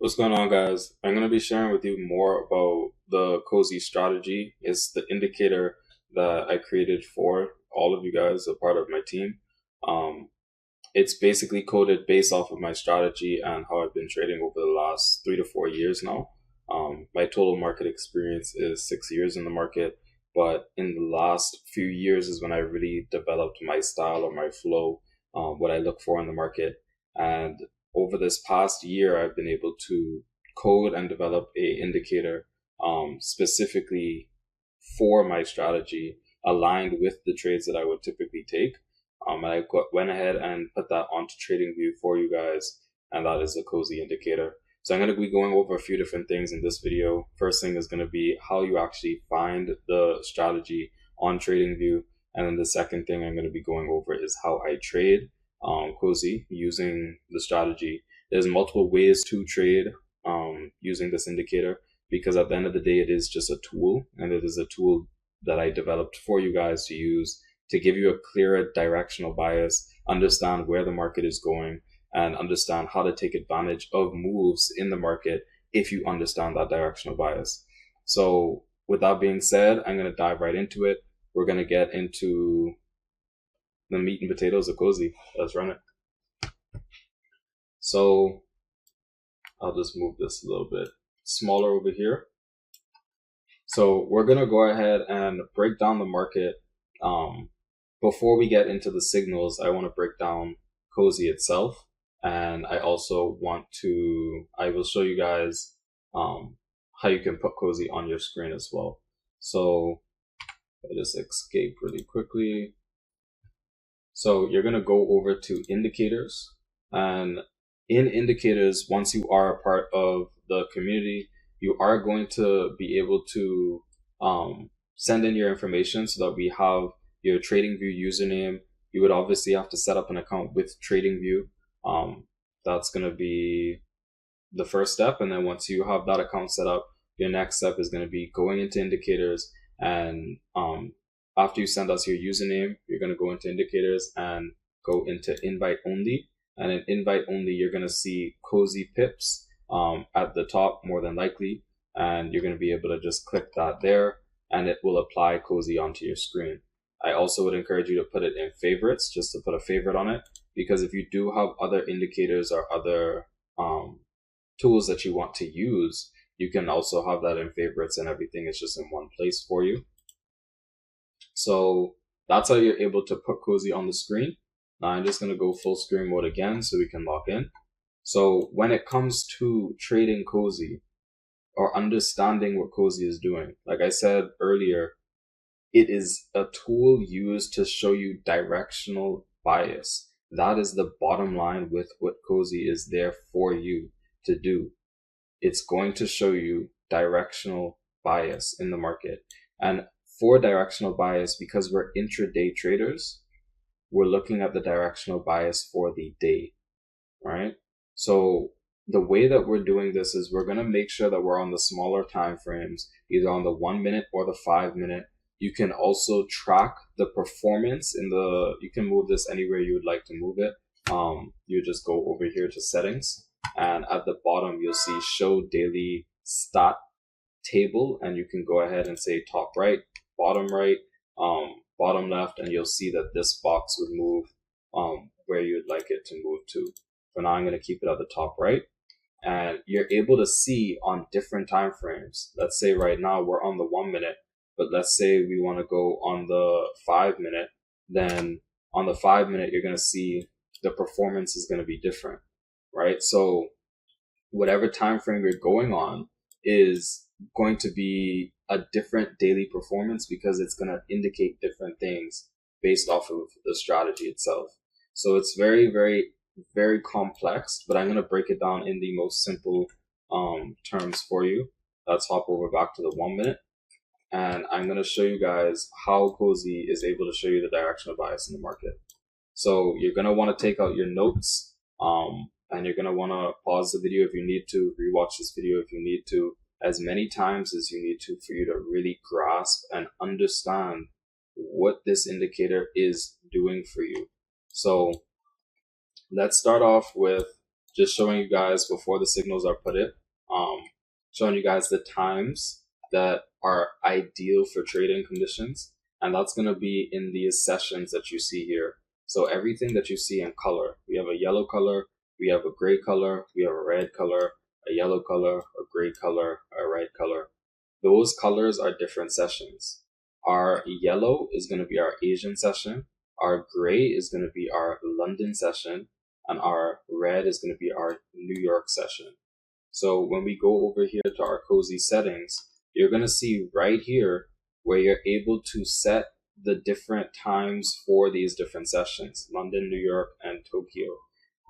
What's going on, guys? I'm going to be sharing with you more about the KOZE strategy. It's the indicator that I created for all of you guys, a part of my team. Um, it's basically coded based off of my strategy and how I've been trading over the last 3 to 4 years now. My total market experience is 6 years in the market, but in the last few years is when I really developed my style or my flow, what I look for in the market. And over this past year, I've been able to code and develop a indicator specifically for my strategy, aligned with the trades that I would typically take. Went ahead and put that onto TradingView for you guys, and that is the KOZE indicator. So I'm going to be going over a few different things in this video. First thing is going to be how you actually find the strategy on TradingView, and then the second thing I'm going to be going over is how I trade KOZE using the strategy. There's multiple ways to trade using this indicator, because at the end of the day, it is just a tool, and it is a tool that I developed for you guys to use to give you a clearer directional bias, understand where the market is going, and understand how to take advantage of moves in the market if you understand that directional bias. So with that being said, I'm going to dive right into it. We're going to get into the meat and potatoes of KOZE. Let's run it. So I'll just move this a little bit smaller over here. So we're going to go ahead and break down the market. Before we get into the signals, I want to break down KOZE itself. And I also I will show you guys how you can put KOZE on your screen as well. So I just escape really quickly. So you're going to go over to indicators, and in indicators, once you are a part of the community, you are going to be able to send in your information so that we have your TradingView username. You would obviously have to set up an account with TradingView. That's going to be the first step. And then once you have that account set up, your next step is going to be going into indicators. And after you send us your username, you're going to go into indicators and go into invite only. And in invite only, you're going to see KOZE pips at the top, more than likely. And you're going to be able to just click that there, and it will apply KOZE onto your screen. I also would encourage you to put it in favorites, just to put a favorite on it, because if you do have other indicators or other tools that you want to use, you can also have that in favorites, and everything is just in one place for you. So that's how you're able to put KOZE on the screen. Now I'm just going to go full screen mode again so we can log in. So when it comes to trading KOZE or understanding what KOZE is doing, like I said earlier, it is a tool used to show you directional bias. That is the bottom line with what KOZE is there for you to do. It's going to show you directional bias in the market. And for directional bias, because we're intraday traders, we're looking at the directional bias for the day, right? So the way that we're doing this is we're going to make sure that we're on the smaller time frames, either on the 1 minute or the 5 minute. You can also track the performance you can move this anywhere you would like to move it. You just go over here to settings, and at the bottom, you'll see show daily stat table, and you can go ahead and say top right, bottom bottom left, and you'll see that this box would move where you'd like it to move to. For now, I'm going to keep it at the top right, and you're able to see on different time frames. Let's say right now we're on the 1 minute, but let's say we want to go on the 5 minute. Then on the 5 minute, you're going to see the performance is going to be different, right? So whatever time frame you're going on is going to be a different daily performance, because it's going to indicate different things based off of the strategy itself. So it's very, very, very complex, but I'm going to break it down in the most simple terms for you. Let's hop over back to the 1 minute, and I'm going to show you guys how KOZE is able to show you the directional bias in the market. So you're going to want to take out your notes, and you're going to want to pause the video if you need to, rewatch this video if you need to, as many times as you need to, for you to really grasp and understand what this indicator is doing for you. So let's start off with just showing you guys before the signals are put in, showing you guys the times that are ideal for trading conditions. And that's going to be in these sessions that you see here. So everything that you see in color, we have a yellow color, we have a gray color, we have a red color, a yellow color, a gray color, a red color. Those colors are different sessions. Our yellow is going to be our Asian session. Our gray is going to be our London session, and our red is going to be our New York session. So when we go over here to our KOZE settings, you're going to see right here where you're able to set the different times for these different sessions, London, New York, and Tokyo.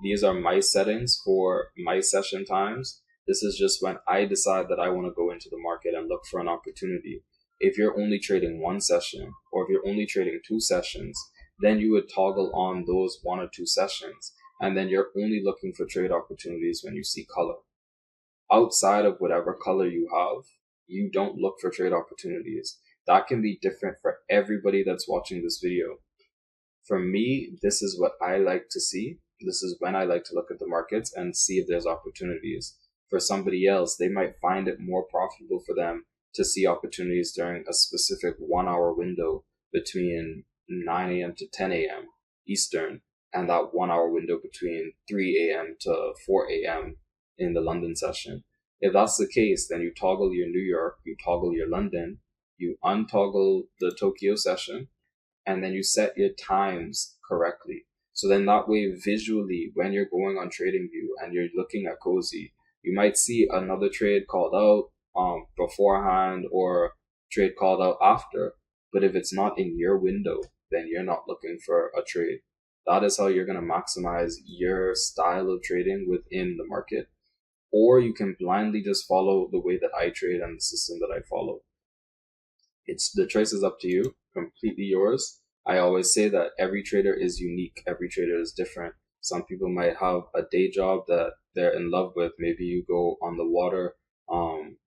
These are my settings for my session times. This is just when I decide that I want to go into the market and look for an opportunity. If you're only trading one session, or if you're only trading two sessions, then you would toggle on those one or two sessions, and then you're only looking for trade opportunities when you see color. Outside of whatever color you have, you don't look for trade opportunities. That can be different for everybody that's watching this video. For me, this is what I like to see. This is when I like to look at the markets and see if there's opportunities. For somebody else, they might find it more profitable for them to see opportunities during a specific 1 hour window between 9 a.m. to 10 a.m. Eastern, and that 1 hour window between 3 a.m. to 4 a.m. in the London session. If that's the case, then you toggle your New York, you toggle your London, you untoggle the Tokyo session, and then you set your times correctly. So then that way, visually, when you're going on TradingView and you're looking at KOZE, you might see another trade called out beforehand or trade called out after. But if it's not in your window, then you're not looking for a trade. That is how you're going to maximize your style of trading within the market. Or you can blindly just follow the way that I trade and the system that I follow. It's the choice is up to you, completely yours. I always say that every trader is unique. Every trader is different. Some people might have a day job that they're in love with. Maybe you go on the water.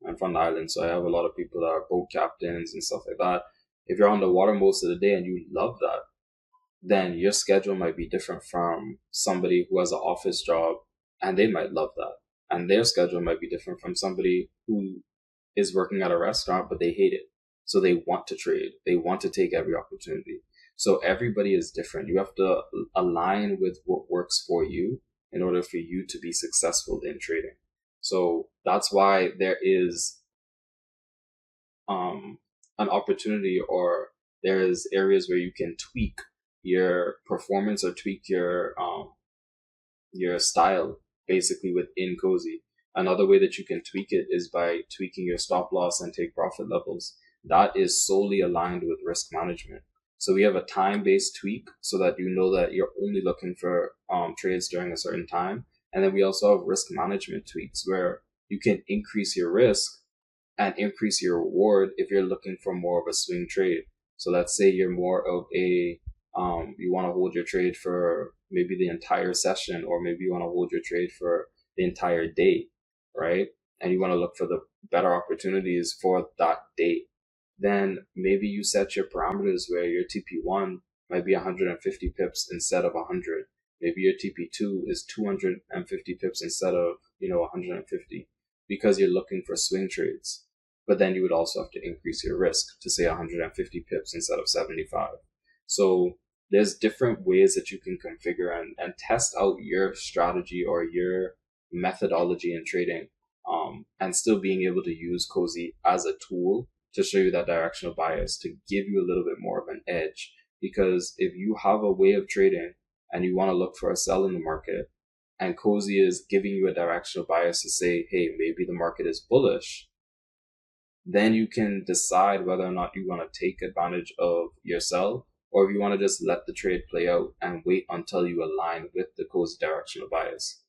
I'm from the island, so I have a lot of people that are boat captains and stuff like that. If you're on the water most of the day and you love that, then your schedule might be different from somebody who has an office job and they might love that. And their schedule might be different from somebody who is working at a restaurant, but they hate it. So they want to trade. They want to take every opportunity. So everybody is different. You have to align with what works for you in order for you to be successful in trading. So that's why there is an opportunity, or there is areas where you can tweak your performance or tweak your style basically within KOZE. Another way that you can tweak it is by tweaking your stop loss and take profit levels. That is solely aligned with risk management. So we have a time-based tweak so that you know that you're only looking for trades during a certain time. And then we also have risk management tweaks where you can increase your risk and increase your reward if you're looking for more of a swing trade. So let's say you're more of a you want to hold your trade for maybe the entire session, or maybe you want to hold your trade for the entire day, right? And you want to look for the better opportunities for that day. Then maybe you set your parameters where your TP1 might be 150 pips instead of 100. Maybe your TP2 is 250 pips instead of, 150, because you're looking for swing trades. But then you would also have to increase your risk to say 150 pips instead of 75. So there's different ways that you can configure and test out your strategy or your methodology in trading, and still being able to use KOZE as a tool to show you that directional bias to give you a little bit more of an edge. Because if you have a way of trading and you want to look for a sell in the market, and KOZE is giving you a directional bias to say, hey, maybe the market is bullish, then you can decide whether or not you want to take advantage of your sell, or if you want to just let the trade play out and wait until you align with the KOZE directional bias.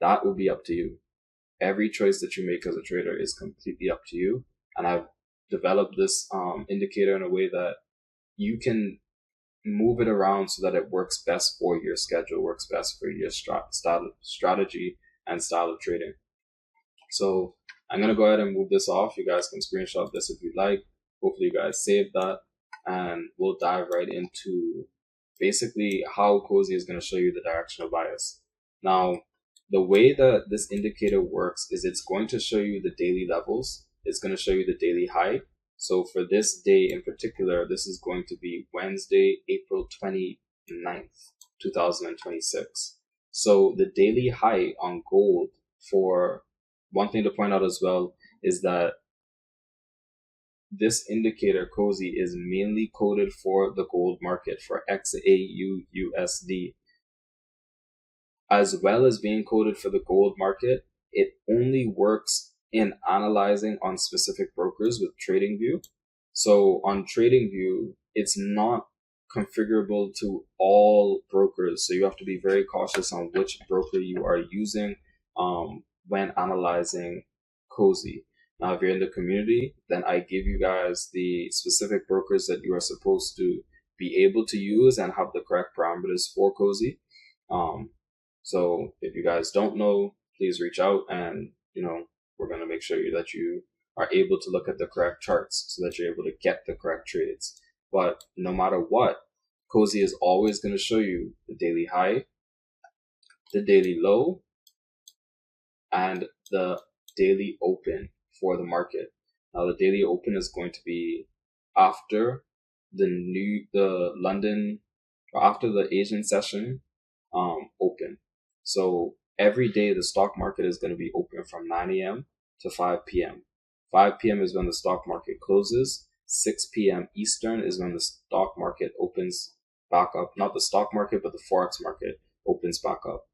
That will be up to you. Every choice that you make as a trader is completely up to you. And I've developed this indicator in a way that you can move it around so that it works best for your schedule, works best for your strategy and style of trading. So I'm going to go ahead and move this off. You guys can screenshot this if you'd like. Hopefully you guys save that, and we'll dive right into basically how KOZE is going to show you the directional bias. Now, The way that this indicator works is it's going to show you the daily levels. It's going to show you the daily high. So for this day in particular, this is going to be Wednesday, April 29th, 2026. So the daily high on gold, for one thing to point out as well, is that this indicator KOZE is mainly coded for the gold market, for XAUUSD. As well as being coded for the gold market, it only works in analyzing on specific brokers with TradingView. So on TradingView, it's not configurable to all brokers. So you have to be very cautious on which broker you are using when analyzing KOZE. Now, if you're in the community, then I give you guys the specific brokers that you are supposed to be able to use and have the correct parameters for KOZE. So if you guys don't know, please reach out, and we're going to make sure that you are able to look at the correct charts so that you're able to get the correct trades. But no matter what, KOZE is always going to show you the daily high, the daily low, and the daily open for the market. Now the daily open is going to be after the London, or after the Asian session open. So every day the stock market is going to be open from 9 a.m. to 5 p.m. 5 p.m. is when the stock market closes. 6 p.m. Eastern is when the stock market opens back up. Not the stock market, but the Forex market opens back up.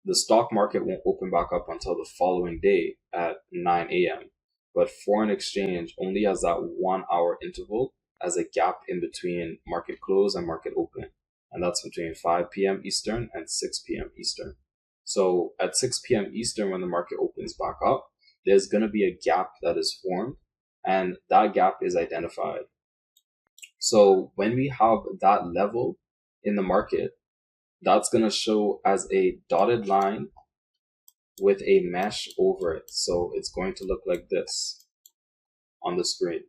The stock market won't open back up until the following day at 9 a.m. But foreign exchange only has that 1 hour interval as a gap in between market close and market open. And that's between 5 p.m. Eastern and 6 p.m. Eastern. So at 6 p.m. Eastern, when the market opens back up, there's going to be a gap that is formed, and that gap is identified. So when we have that level in the market, that's going to show as a dotted line with a mesh over it. So it's going to look like this on the screen.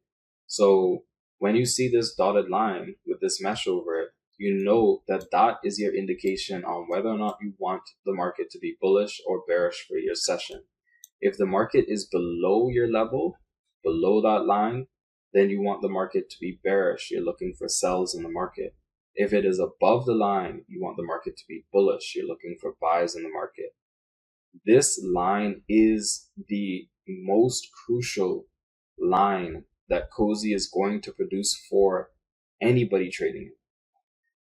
So when you see this dotted line with this mesh over it, you know that that is your indication on whether or not you want the market to be bullish or bearish for your session. If the market is below your level, below that line, then you want the market to be bearish. You're looking for sells in the market. If it is above the line, you want the market to be bullish. You're looking for buys in the market. This line is the most crucial line that KOZE is going to produce for anybody trading it.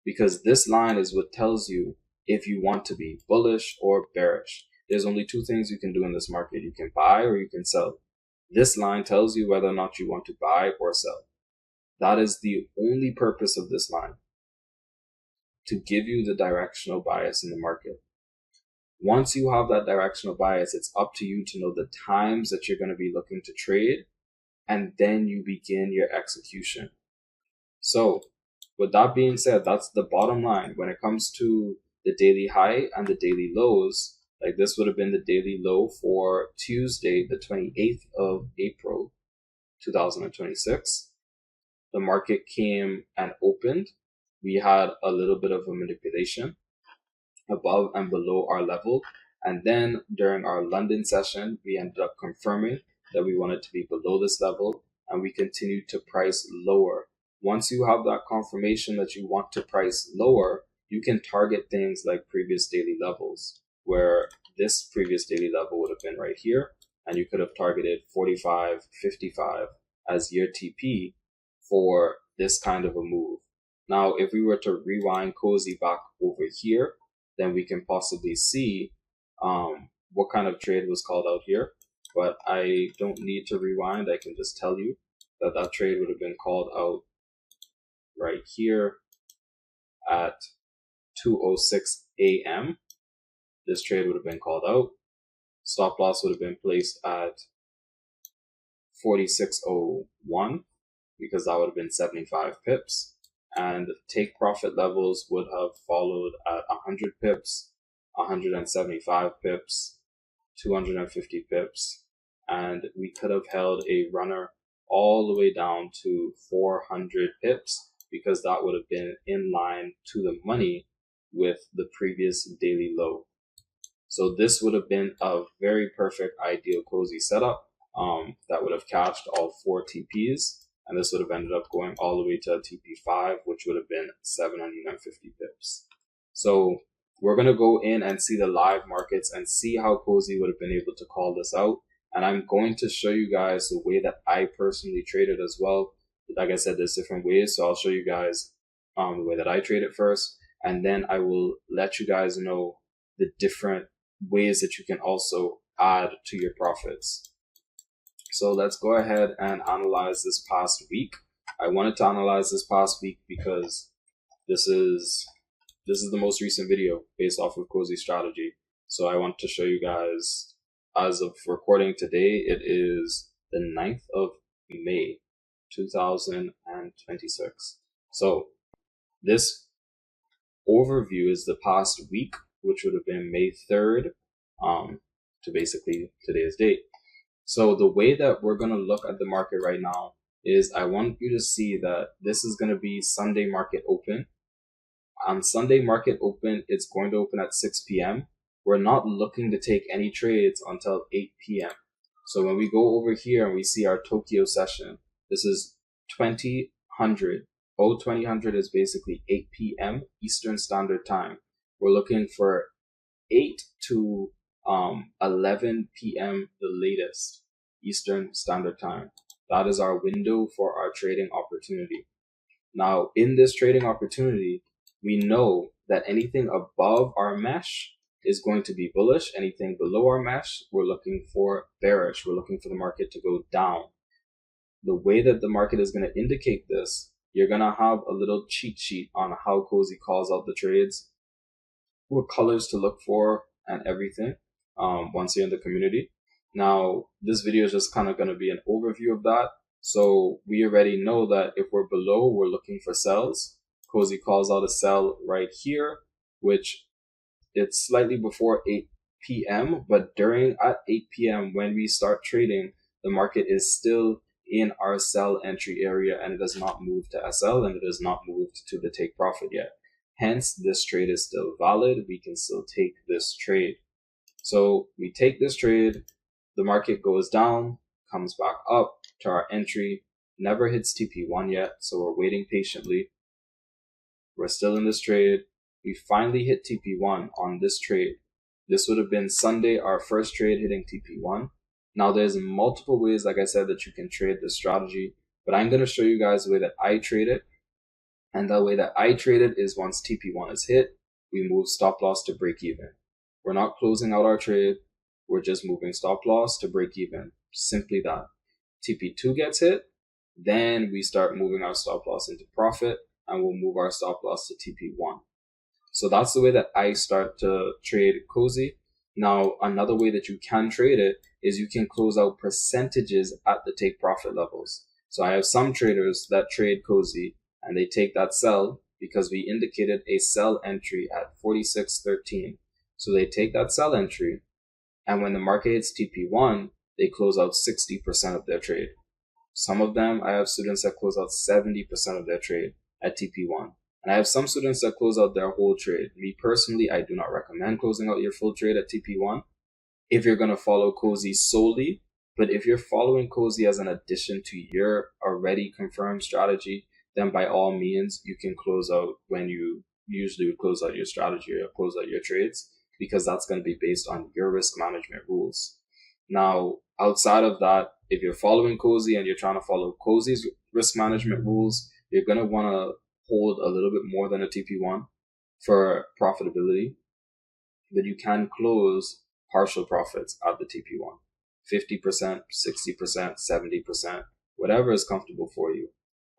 Because this line is what tells you if you want to be bullish or bearish. There's only two things you can do in this market. You can buy or you can sell. This line tells you whether or not you want to buy or sell. That is the only purpose of this line, to give you the directional bias in the market. Once you have that directional bias, it's up to you to know the times that you're going to be looking to trade, and then you begin your execution. So with that being said, that's the bottom line. When it comes to the daily high and the daily lows, like this would have been the daily low for Tuesday, the 28th of April, 2026. The market came and opened. We had a little bit of a manipulation above and below our level. And then during our London session, we ended up confirming that we wanted to be below this level, and we continued to price lower. Once you have that confirmation that you want to price lower, you can target things like previous daily levels, where this previous daily level would have been right here, and you could have targeted 45, 55 as your TP for this kind of a move. Now, if we were to rewind KOZE back over here, then we can possibly see what kind of trade was called out here. But I don't need to rewind. I can just tell you that that trade would have been called out right here at 2:06 a.m. This trade would have been called out. Stop loss would have been placed at 46.01 because that would have been 75 pips. And take profit levels would have followed at 100 pips, 175 pips, 250 pips, and we could have held a runner all the way down to 400 pips because that would have been in line to the money with the previous daily low. So this would have been a very perfect ideal KOZE setup that would have cashed all 4 TPs, and this would have ended up going all the way to TP5, which would have been 750 pips. So we're going to go in and see the live markets and see how KOZE would have been able to call this out. And I'm going to show you guys the way that I personally traded as well. Like I said, there's different ways. So I'll show you guys the way that I trade it first. And then I will let you guys know the different ways that you can also add to your profits. So let's go ahead and analyze this past week. I wanted to analyze this past week because this is the most recent video based off of KOZE strategy. So I want to show you guys, as of recording today, it is the 9th of May, 2026. So this overview is the past week, which would have been May 3rd to basically today's date. So the way that we're going to look at the market right now is I want you to see that this is going to be Sunday market open. On Sunday market open, it's going to open at 6 p.m. We're not looking to take any trades until 8 p.m. So when we go over here and we see our Tokyo session, this is 2000. 2000 is basically 8 p.m. Eastern Standard Time. We're looking for 8 to 11 p.m. the latest Eastern Standard Time. That is our window for our trading opportunity. Now, in this trading opportunity, we know that anything above our mesh is going to be bullish. Anything below our mesh, we're looking for bearish. We're looking for the market to go down. The way that the market is going to indicate this, you're going to have a little cheat sheet on how KOZE calls out the trades, what colors to look for, and everything once you're in the community. Now, this video is just kind of going to be an overview of that. So we already know that if we're below, we're looking for sells. KOZE calls out a sell right here, which it's slightly before 8 p.m. But at 8 p.m. when we start trading, the market is still in our sell entry area and it has not moved to SL and it has not moved to the take profit yet. Hence, this trade is still valid. We can still take this trade. So we take this trade, the market goes down, comes back up to our entry, never hits TP1 yet, so we're waiting patiently. We're still in this trade. We finally hit TP1 on this trade. This would have been Sunday, our first trade hitting TP1. Now there's multiple ways, like I said, that you can trade this strategy, but I'm going to show you guys the way that I trade it. And the way that I trade it is once TP1 is hit, we move stop loss to break even. We're not closing out our trade. We're just moving stop loss to break even. Simply that. TP2 gets hit, then we start moving our stop loss into profit and we'll move our stop loss to TP1. So that's the way that I start to trade KOZE. Now, another way that you can trade it is you can close out percentages at the take profit levels. So I have some traders that trade KOZE and they take that sell because we indicated a sell entry at 46.13. So they take that sell entry, and when the market hits TP1, they close out 60% of their trade. Some of them, I have students that close out 70% of their trade at TP1. And I have some students that close out their whole trade. Me personally, I do not recommend closing out your full trade at TP1 if you're going to follow KOZE solely. But if you're following KOZE as an addition to your already confirmed strategy, then by all means, you can close out when you usually would close out your strategy or close out your trades, because that's going to be based on your risk management rules. Now, outside of that, if you're following KOZE and you're trying to follow KOZE's risk management rules, you're going to want to hold a little bit more than a TP1 for profitability, but you can close partial profits at the TP1. 50%, 60%, 70%, whatever is comfortable for you.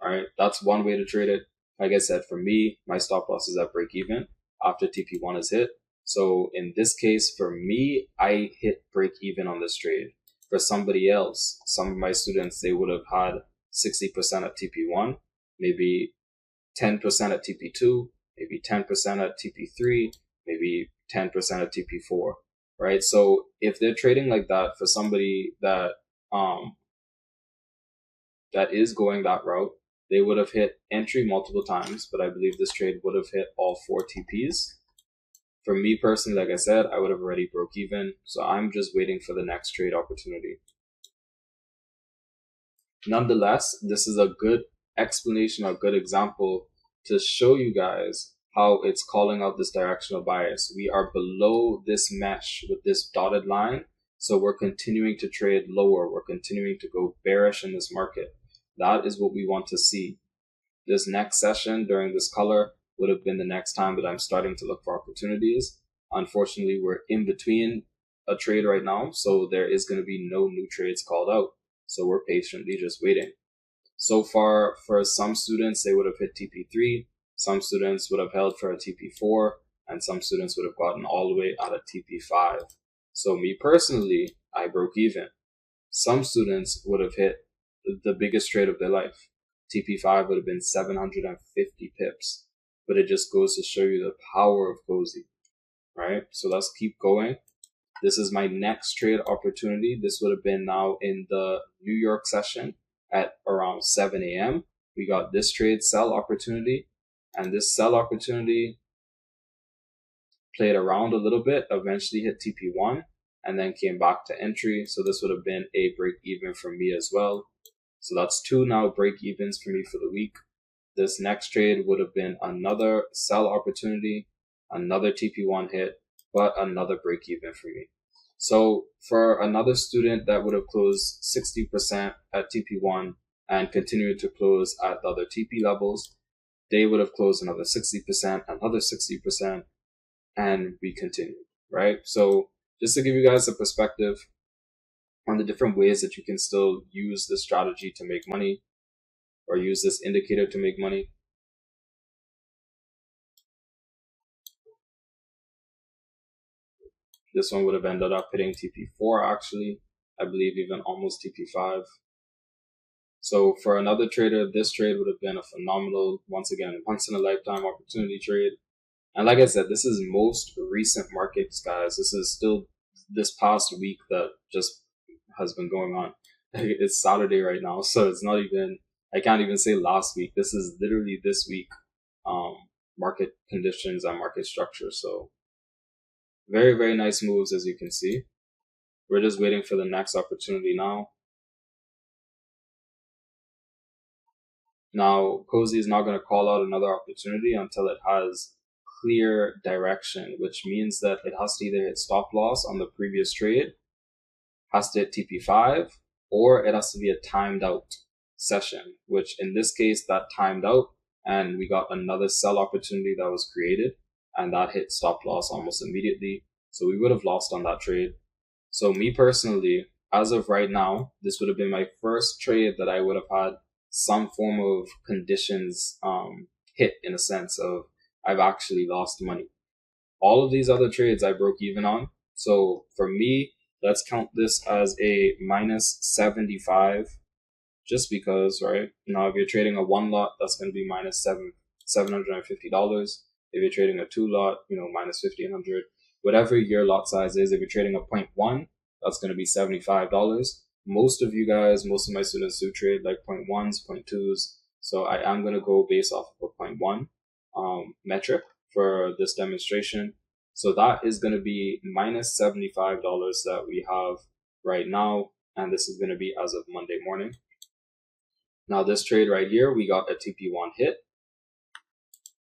All right, that's one way to trade it. Like I said, for me, my stop loss is at break even after TP1 is hit. So in this case, for me, I hit break even on this trade. For somebody else, some of my students, they would have had 60% at TP1, maybe 10% at TP2, maybe 10% at TP3, maybe 10% at TP4, right? So if they're trading like that, for somebody that that is going that route, they would have hit entry multiple times, but I believe this trade would have hit all 4 TPs. For me personally, like I said, I would have already broke even. So I'm just waiting for the next trade opportunity. Nonetheless, this is a good explanation, a good example to show you guys how it's calling out this directional bias. We are below this mesh with this dotted line. So we're continuing to trade lower. We're continuing to go bearish in this market. That is what we want to see. This next session during this color would have been the next time that I'm starting to look for opportunities. Unfortunately, we're in between a trade right now, so there is going to be no new trades called out. So we're patiently just waiting. So far, for some students, they would have hit TP3. Some students would have held for a TP4, and some students would have gotten all the way out of TP5. So me personally, I broke even. Some students would have hit the biggest trade of their life. TP5 would have been 750 pips, but it just goes to show you the power of KOZE, right? So let's keep going. This is my next trade opportunity. This would have been now in the New York session at around 7 a.m. We got this trade sell opportunity, and this sell opportunity played around a little bit, eventually hit TP1, and then came back to entry. So this would have been a break even for me as well. So that's two now break evens for me for the week. This next trade would have been another sell opportunity, another TP1 hit, but another break even for me. So for another student that would have closed 60% at TP1 and continued to close at the other TP levels, they would have closed another 60%, another 60%, and we continued, right? So just to give you guys a perspective on the different ways that you can still use this strategy to make money or use this indicator to make money. This one would have ended up hitting TP4 actually, I believe even almost TP5. So for another trader, this trade would have been a phenomenal, once again, once in a lifetime opportunity trade. And like I said, this is most recent markets, guys. This is still this past week that just has been going on. It's Saturday right now, so it's not even, I can't even say last week. This is literally this week, market conditions and market structure. So very, very nice moves, as you can see. We're just waiting for the next opportunity now. Now, KOZE is not going to call out another opportunity until it has clear direction, which means that it has to either hit stop loss on the previous trade, has to hit TP5, or it has to be a timed out session, which in this case, that timed out, and we got another sell opportunity that was created, and that hit stop loss almost immediately. So we would have lost on that trade. So me personally, as of right now, this would have been my first trade that I would have had some form of conditions hit, in a sense of I've actually lost money. All of these other trades I broke even on. So for me, let's count this as a minus 75, just because, right? Now, if you're trading a one lot, that's going to be minus $750. If you're trading a two lot, minus 1,500. Whatever your lot size is, if you're trading a 0.1, that's going to be $75. Most of you guys, most of my students do trade like 0.1s, 0.2s. So I am going to go based off of a 0.1 metric for this demonstration. So that is going to be minus $75 that we have right now. And this is going to be as of Monday morning. Now this trade right here, we got a TP1 hit,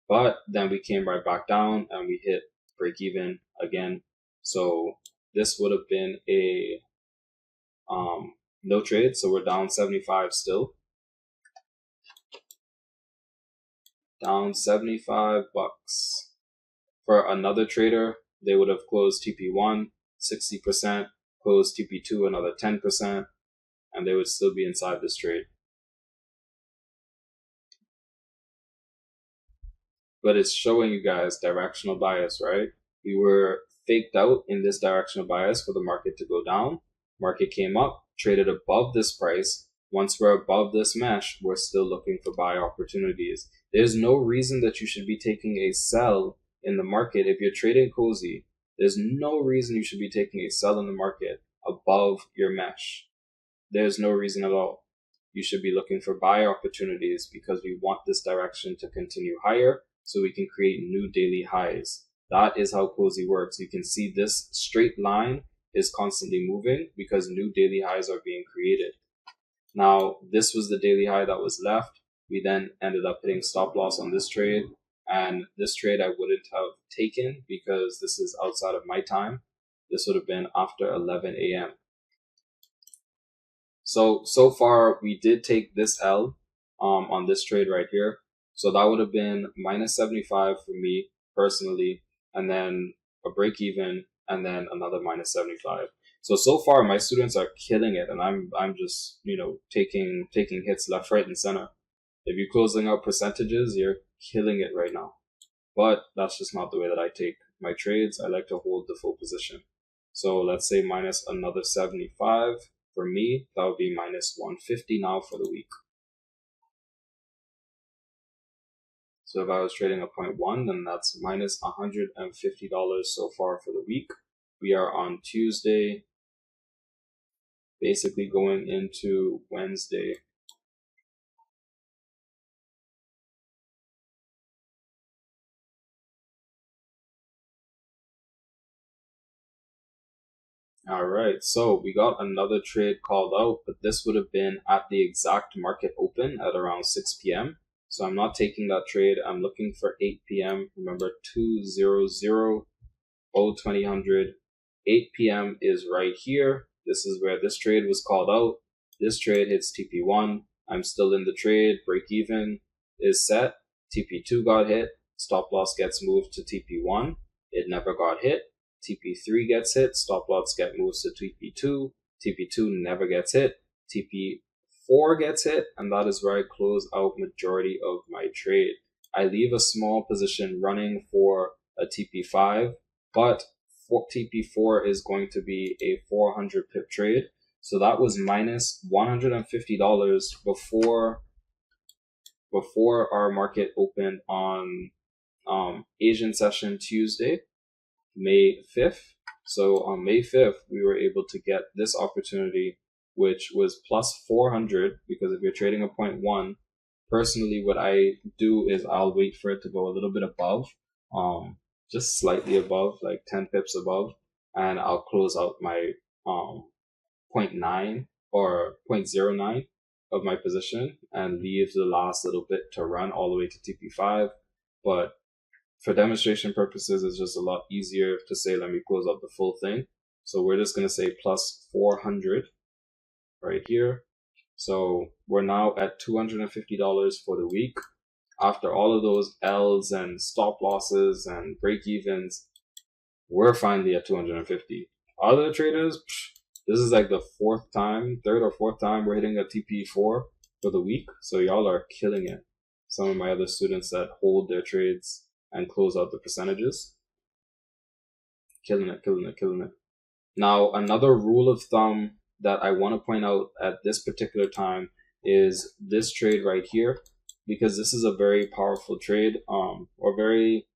but then we came right back down and we hit break even again. So this would have been a no trade. So we're down 75 still. Down 75 bucks. For another trader, they would have closed TP1 60%, closed TP2 another 10%, and they would still be inside this trade. But it's showing you guys directional bias, right? We were faked out in this directional bias for the market to go down. Market came up, traded above this price. Once we're above this mesh, we're still looking for buy opportunities. There's no reason that you should be taking a sell in the market. If you're trading KOZE, there's no reason you should be taking a sell in the market above your mesh. There's no reason at all. You should be looking for buy opportunities because we want this direction to continue higher so we can create new daily highs. That is how KOZE works. You can see this straight line is constantly moving because new daily highs are being created. Now, this was the daily high that was left. We then ended up hitting stop loss on this trade. And this trade I wouldn't have taken because this is outside of my time. This would have been after 11 a.m. So far we did take this L on this trade right here. So that would have been minus 75 for me personally, and then a break even, and then another minus 75. So far my students are killing it, and I'm just, taking hits left, right, and center. If you're closing out percentages, you're killing it right now. But that's just not the way that I take my trades. I like to hold the full position. So let's say minus another 75 for me. That would be minus 150 now for the week. So if I was trading a 0.1, then that's minus $150 so far for the week. We are on Tuesday, basically going into Wednesday. All right, so we got another trade called out, but this would have been at the exact market open at around 6 p.m. So I'm not taking that trade. I'm looking for 8 p.m. Remember, 200, 2000. 8 p.m. is right here. This is where this trade was called out. This trade hits TP1. I'm still in the trade. Break even is set. TP2 got hit. Stop loss gets moved to TP1. It never got hit. TP3 gets hit. Stop loss get moved to TP2. TP2 never gets hit. TP4 gets hit, and that is where I close out majority of my trade. I leave a small position running for a TP5, but TP4 is going to be a 400 pip trade. So that was minus $150 before our market opened on Asian session Tuesday, May 5th. So on May 5th, we were able to get this opportunity, which was plus 400, because if you're trading a 0.1, personally, what I do is I'll wait for it to go a little bit above, just slightly above, like 10 pips above, and I'll close out my 0.9 or 0.09 of my position and leave the last little bit to run all the way to TP5. But for demonstration purposes, it's just a lot easier to say, let me close out the full thing. So we're just going to say plus 400 right here. So we're now at $250 for the week. After all of those L's and stop losses and break evens, we're finally at 250. Other traders, this is like the third or fourth time we're hitting a TP4 for the week. So y'all are killing it. Some of my other students that hold their trades and close out the percentages, killing it. Now, another rule of thumb that I want to point out at this particular time is this trade right here, because this is a very powerful trade, or very,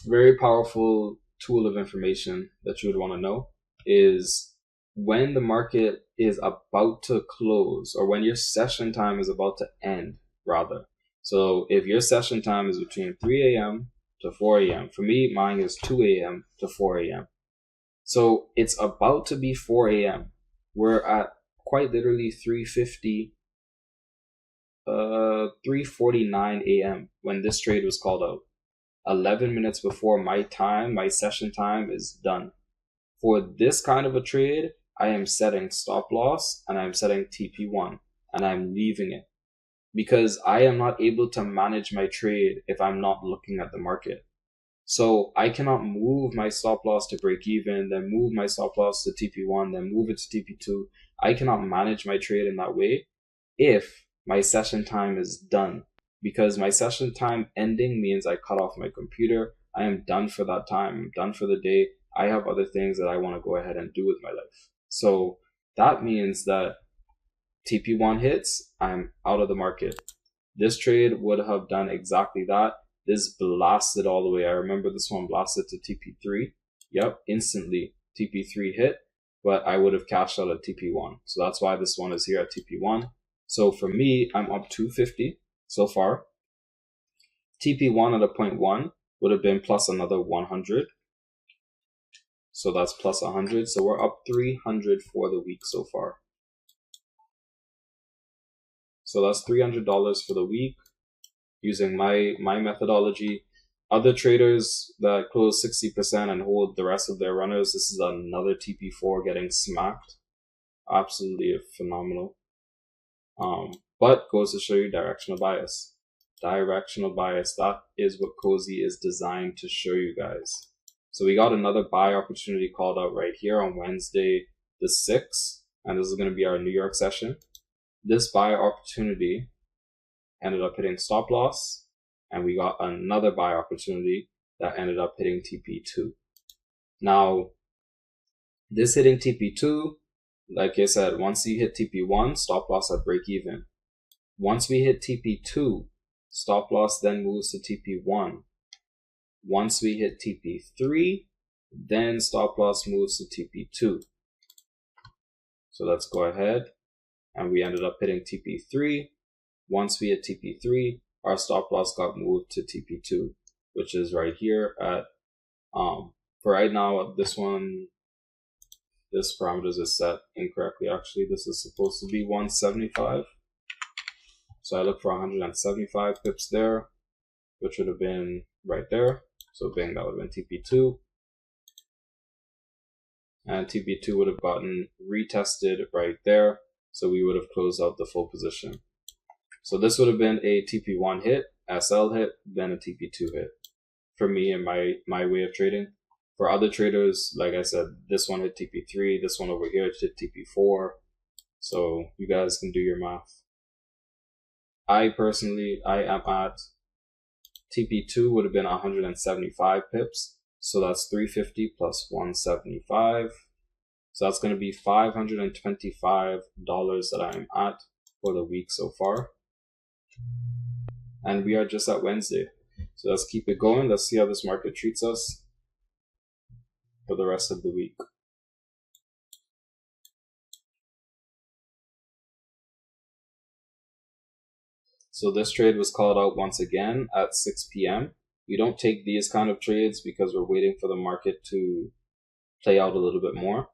very powerful tool of information that you would want to know, is when the market is about to close, or when your session time is about to end, rather. So if your session time is between 3 a.m. to 4 a.m., for me, mine is 2 a.m. to 4 a.m. So it's about to be 4 a.m. We're at quite literally 3:49 a.m. when this trade was called out. 11 minutes before my session time is done. For this kind of a trade, I am setting stop loss and I'm setting TP1 and I'm leaving it, because I am not able to manage my trade if I'm not looking at the market. So I cannot move my stop loss to break even, then move my stop loss to TP1, then move it to TP2. I cannot manage my trade in that way if my session time is done, because my session time ending means I cut off my computer. I am done for that time. I'm done for the day. I have other things that I want to go ahead and do with my life. So that means that TP1 hits, I'm out of the market. This trade would have done exactly that. This blasted all the way. I remember this one blasted to TP3. Yep, instantly TP3 hit, but I would have cashed out at TP1. So that's why this one is here at TP1. So for me, I'm up 250 so far. TP1 at a 0.1 would have been plus another 100. So that's plus 100. So we're up 300 for the week so far. So that's $300 for the week using my methodology. Other traders that close 60% and hold the rest of their runners, this is another TP4 getting smacked. Absolutely phenomenal. But goes to show you directional bias. Directional bias, that is what KOZE is designed to show you guys. So we got another buy opportunity called out right here on Wednesday the 6th, and this is going to be our New York session. This buy opportunity ended up hitting stop loss, and we got another buy opportunity that ended up hitting TP2. Now, this hitting TP2, like I said, once you hit TP1, stop loss at break even. Once we hit TP2, stop loss then moves to TP1. Once we hit TP3, then stop loss moves to TP2. So let's go ahead, and we ended up hitting TP3. Once we hit TP3, our stop loss got moved to TP2, which is right here at, for right now, this parameters is set incorrectly. Actually, this is supposed to be 175. So I look for 175 pips there, which would have been right there. So bang, that would have been TP2. And TP2 would have gotten retested right there. So we would have closed out the full position. So this would have been a TP1 hit, SL hit, then a TP2 hit. For me and my way of trading. For other traders, like I said, this one hit TP3, this one over here hit TP4. So you guys can do your math. I personally, I am at TP2 would have been 175 pips. So that's 350 plus 175. So that's going to be $525 that I'm at for the week so far. And we are just at Wednesday. So let's keep it going. Let's see how this market treats us for the rest of the week. So this trade was called out once again at 6 p.m. We don't take these kind of trades because we're waiting for the market to play out a little bit more.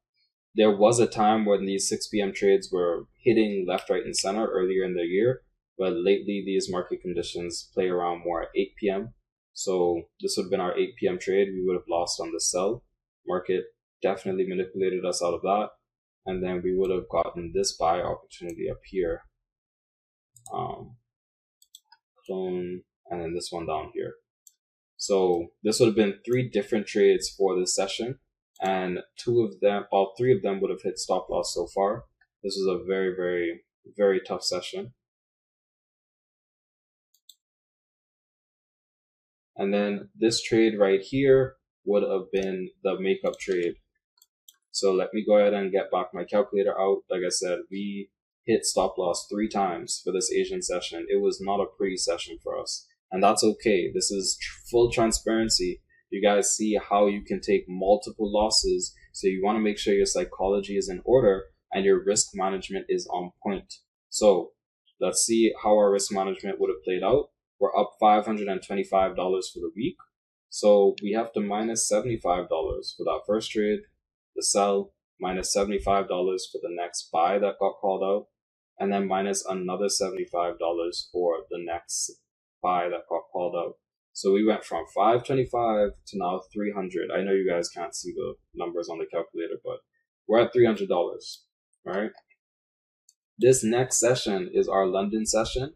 There was a time when these 6 p.m. trades were hitting left, right, and center earlier in the year, but lately these market conditions play around more at 8 p.m. So this would have been our 8 p.m. trade. We would have lost on the sell. Market definitely manipulated us out of that. And then we would have gotten this buy opportunity up here. Clone, and then this one down here. So this would have been 3 different trades for this session. And all three of them would have hit stop loss so far. This was a very, very, very tough session. And then this trade right here would have been the makeup trade. So let me go ahead and get back my calculator out. Like I said, we hit stop loss 3 times for this Asian session. It was not a pretty session for us. And that's okay. This is full transparency. You guys see how you can take multiple losses. So you want to make sure your psychology is in order and your risk management is on point. So let's see how our risk management would have played out. We're up $525 for the week. So we have to minus $75 for that first trade, the sell, minus $75 for the next buy that got called out, and then minus another $75 for the next buy that got called out. So we went from 525 to now 300. I know you guys can't see the numbers on the calculator, but we're at $300, right? This next session is our London session.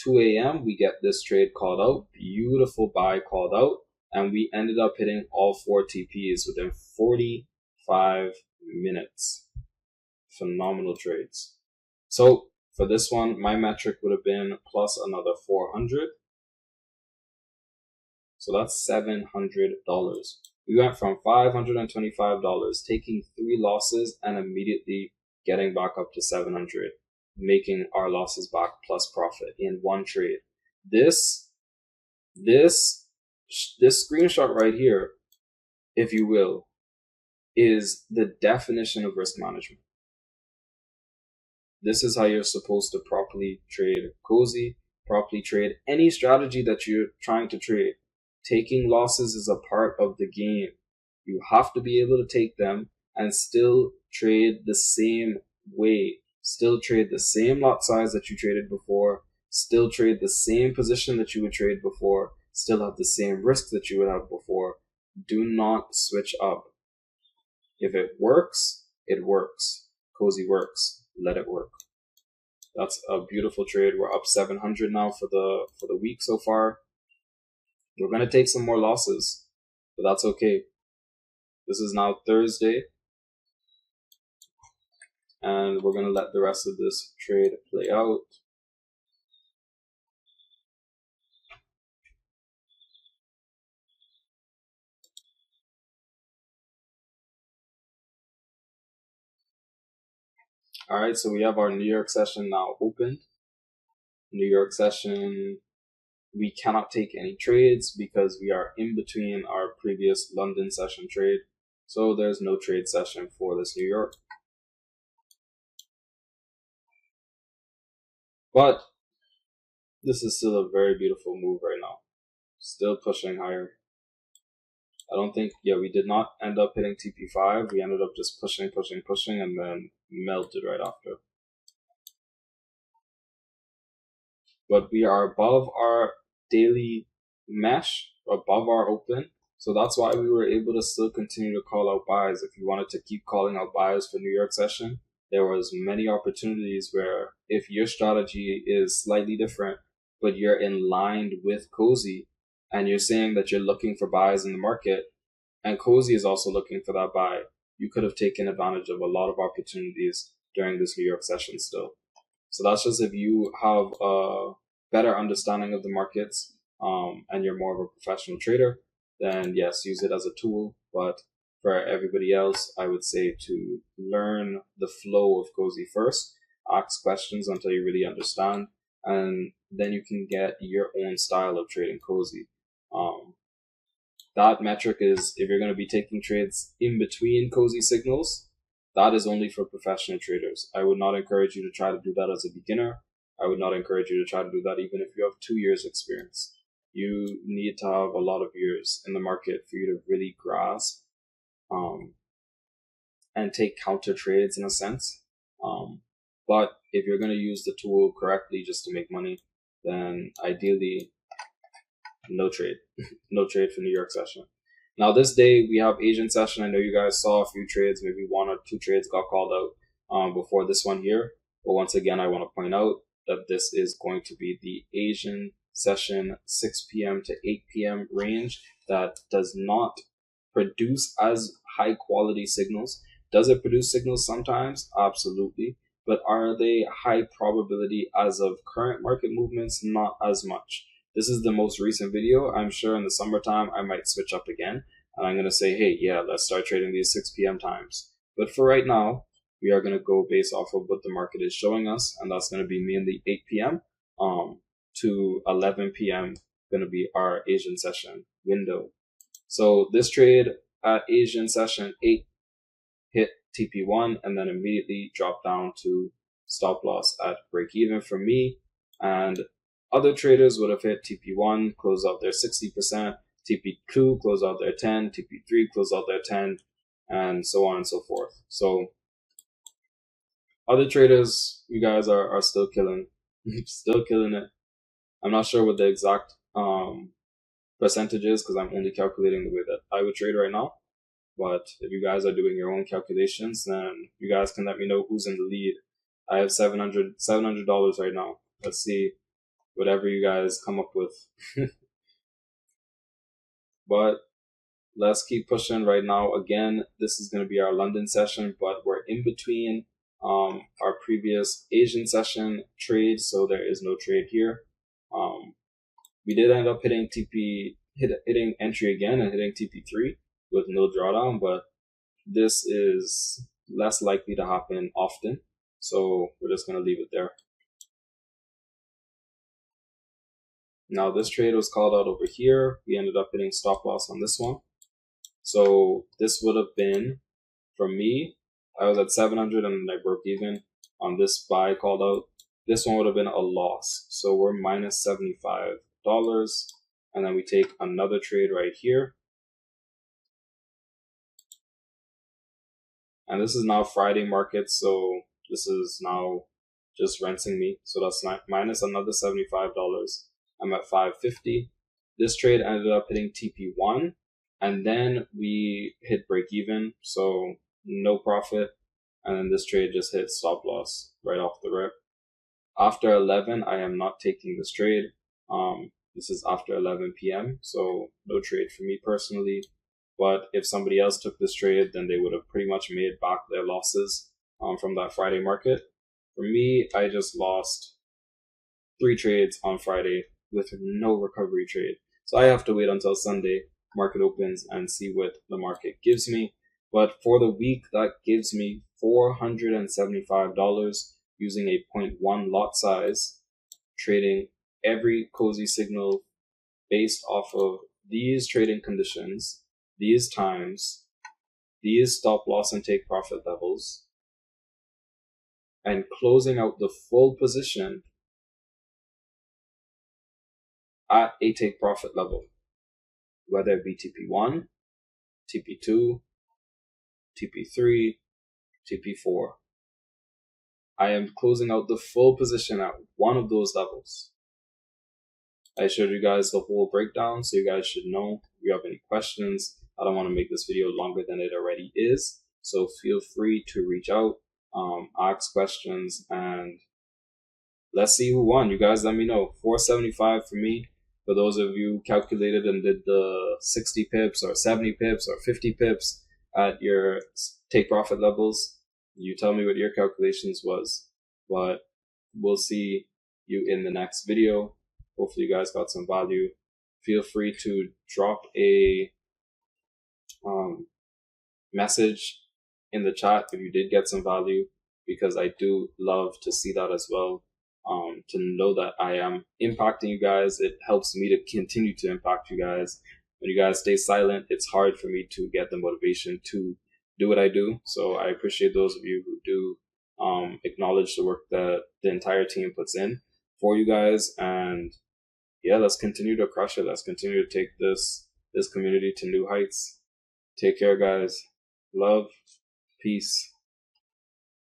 2 a.m. we get this trade called out, beautiful buy called out, and we ended up hitting all 4 TPs within 45 minutes. Phenomenal trades. So for this one, my metric would have been plus another 400. So that's $700. We went from $525, taking 3 losses and immediately getting back up to 700, making our losses back plus profit in one trade. This screenshot right here, if you will, is the definition of risk management. This is how you're supposed to properly trade KOZE, properly trade any strategy that you're trying to trade. taking losses is a part of the game. You have to be able to take them and still trade the same way, still trade the same lot size that you traded before, still trade the same position that you would trade before, still have the same risk that you would have before. Do not switch up. If it works, it works. KOZE works. Let it work. That's a beautiful trade. We're up 700 now for the week so far. We're gonna take some more losses, but that's okay. This is now Thursday, and we're gonna let the rest of this trade play out. All right, so we have our New York session now opened. New York session, we cannot take any trades because we are in between our previous London session trade. So there's no trade session for this New York. But this is still a very beautiful move right now. Still pushing higher. I don't think, we did not end up hitting TP5. We ended up just pushing, and then melted right after. But we are above our daily mesh, above our open. So that's why we were able to still continue to call out buys. If you wanted to keep calling out buys for New York session, there was many opportunities where if your strategy is slightly different, but you're in line with KOZE, and you're saying that you're looking for buys in the market, and KOZE is also looking for that buy, you could have taken advantage of a lot of opportunities during this New York session still. So that's just if you have a better understanding of the markets, and you're more of a professional trader, then yes, use it as a tool. But for everybody else, I would say to learn the flow of KOZE first, ask questions until you really understand, and then you can get your own style of trading KOZE. That metric is if you're going to be taking trades in between KOZE signals, that is only for professional traders. I would not encourage you to try to do that as a beginner. I would not encourage you to try to do that even if you have 2 years experience. You need to have a lot of years in the market for you to really grasp and take counter trades in a sense. But if you're going to use the tool correctly just to make money, then ideally no trade. No trade for New York session. Now this day we have Asian session. I know you guys saw a few trades, maybe 1 or 2 trades got called out before this one here. But once again, I want to point out that this is going to be the Asian session 6 p.m. to 8 p.m. range that does not produce as high quality signals. Does it produce signals sometimes? Absolutely. But are they high probability as of current market movements? Not as much. This is the most recent video. I'm sure in the summertime, I might switch up again. And I'm going to say, hey, yeah, let's start trading these 6 p.m. times. But for right now, we are going to go based off of what the market is showing us. And that's going to be mainly 8 p.m. To 11 p.m. going to be our Asian session window. So this trade at Asian session 8 hit TP1 and then immediately dropped down to stop loss at break even for me. And other traders would have hit TP1, close out their 60%, TP2, close out their 10, TP3, close out their 10, and so on and so forth. So other traders, you guys are still killing, still killing it. I'm not sure what the exact percentage is because I'm only calculating the way that I would trade right now. But if you guys are doing your own calculations, then you guys can let me know who's in the lead. I have $700 right now. Let's see whatever you guys come up with. But let's keep pushing right now. Again, this is going to be our London session, but we're in between our previous Asian session trade, so there is no trade here. We did end up hitting hitting entry again and hitting TP3 with no drawdown, but this is less likely to happen often, so we're just going to leave it there. Now this trade was called out over here. We ended up hitting stop loss on this one. So this would have been, for me, I was at 700 and I broke even on this buy called out. This one would have been a loss. So we're minus $75. and then we take another trade right here. And this is now Friday market, so this is now just rinsing me. So that's minus another $75. I'm at 550. This trade ended up hitting TP1, and then we hit break even, so no profit. And then this trade just hit stop loss right off the rip. After 11, I am not taking this trade. This is after 11 p.m., so no trade for me personally. But if somebody else took this trade, then they would have pretty much made back their losses from that Friday market. For me, I just lost 3 trades on Friday with no recovery trade. So I have to wait until Sunday market opens and see what the market gives me. But for the week, that gives me $475 using a 0.1 lot size, trading every KOZE signal based off of these trading conditions, these times, these stop loss and take profit levels, and closing out the full position at a take profit level, whether it be TP1, TP2, TP3, TP4. I am closing out the full position at one of those levels. I showed you guys the whole breakdown, so you guys should know. If you have any questions, I don't want to make this video longer than it already is, so feel free to reach out, ask questions, and let's see who won. You guys let me know. 475 for me. For those of you who calculated and did the 60 pips or 70 pips or 50 pips at your take profit levels, you tell me what your calculations was. But we'll see you in the next video. Hopefully you guys got some value. Feel free to drop a message in the chat if you did get some value, because I do love to see that as well. To know that I am impacting you guys. It helps me to continue to impact you guys. When you guys stay silent, it's hard for me to get the motivation to do what I do. So I appreciate those of you who do acknowledge the work that the entire team puts in for you guys. And yeah, let's continue to crush it. Let's continue to take this community to new heights. Take care, guys. Love, peace.